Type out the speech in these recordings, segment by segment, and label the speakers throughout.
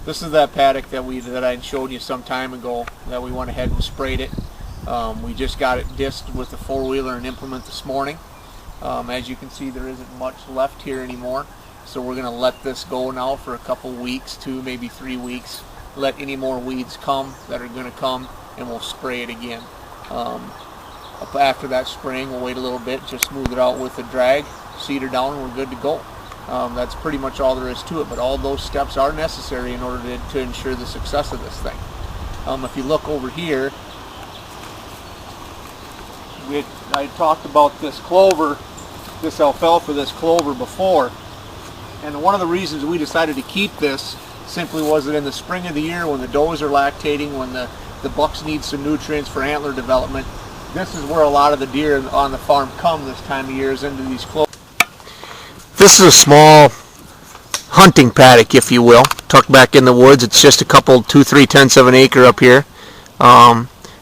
Speaker 1: This is that paddock that I showed you some time ago that we went ahead and sprayed it. We just got it disked with the four-wheeler and implement this morning. As you can see, there isn't much left here anymore, so we're going to let this go now for a couple weeks, 2, maybe 3 weeks. Let any more weeds come that are going to come, and we'll spray it again. After that spraying, we'll wait a little bit, just smooth it out with a drag, seed her down, and we're good to go. That's pretty much all there is to it, but all those steps are necessary in order to ensure the success of this thing. If you look over here, I talked about this clover, this alfalfa, this clover before, and one of the reasons we decided to keep this simply was that in the spring of the year, when the does are lactating, when the bucks need some nutrients for antler development, this is where a lot of the deer on the farm come this time of year, is into these clovers. This is a small hunting paddock, if you will, tucked back in the woods. It's just a couple, 2-3 tenths of an acre up here.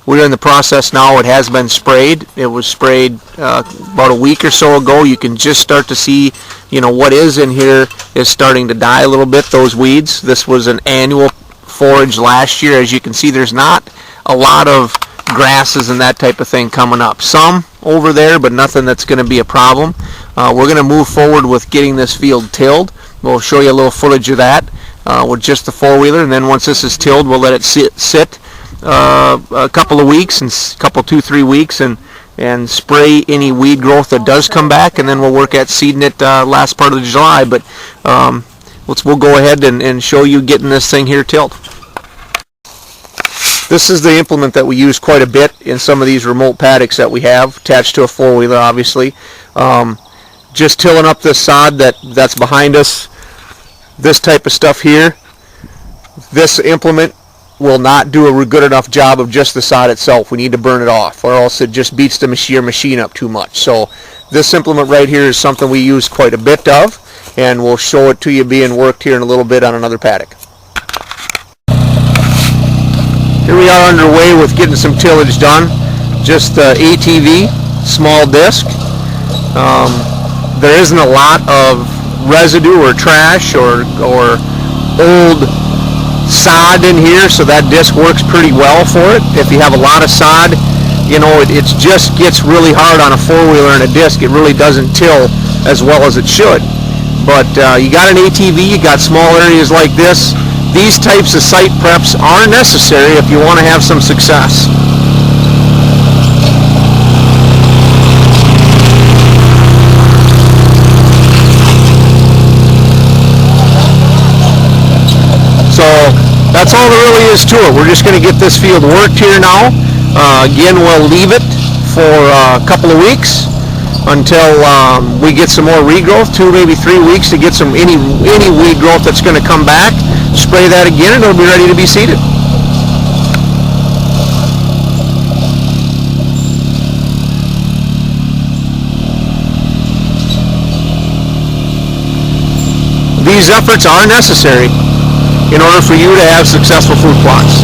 Speaker 1: We're in the process now. It has been sprayed. It was sprayed about a week or so ago. You can just start to see, what is in here is starting to die a little bit, those weeds. This was an annual forage last year. As you can see, there's not a lot of grasses and that type of thing coming up. Some over there, but nothing that's going to be a problem. We're going to move forward with getting this field tilled. We'll show you a little footage of that with just the four-wheeler, and then once this is tilled, we'll let it sit a couple of weeks, and 2-3 weeks, and spray any weed growth that does come back, and then we'll work at seeding it last part of July. But we'll go ahead and show you getting this thing here tilled. This is the implement that we use quite a bit in some of these remote paddocks that we have, attached to a four-wheeler, obviously. Just tilling up this sod that's behind us, this type of stuff here. This implement will not do a good enough job of just the sod itself. We need to burn it off, or else it just beats your machine up too much. So this implement right here is something we use quite a bit of, and we'll show it to you being worked here in a little bit on another paddock. Here we are underway with getting some tillage done. Just ATV, small disc. There isn't a lot of residue or trash or old sod in here, so that disc works pretty well for it. If you have a lot of sod, it just gets really hard on a four-wheeler and a disc. It really doesn't till as well as it should. But you got an ATV, you got small areas like this. These types of site preps are necessary if you want to have some success. So that's all there really is to it. We're just going to get this field worked here now. Again, we'll leave it for a couple of weeks until we get some more regrowth, 2, maybe 3 weeks to get some any weed growth that's going to come back. Spray that again, and it'll be ready to be seeded. These efforts are necessary in order for you to have successful fruit plots.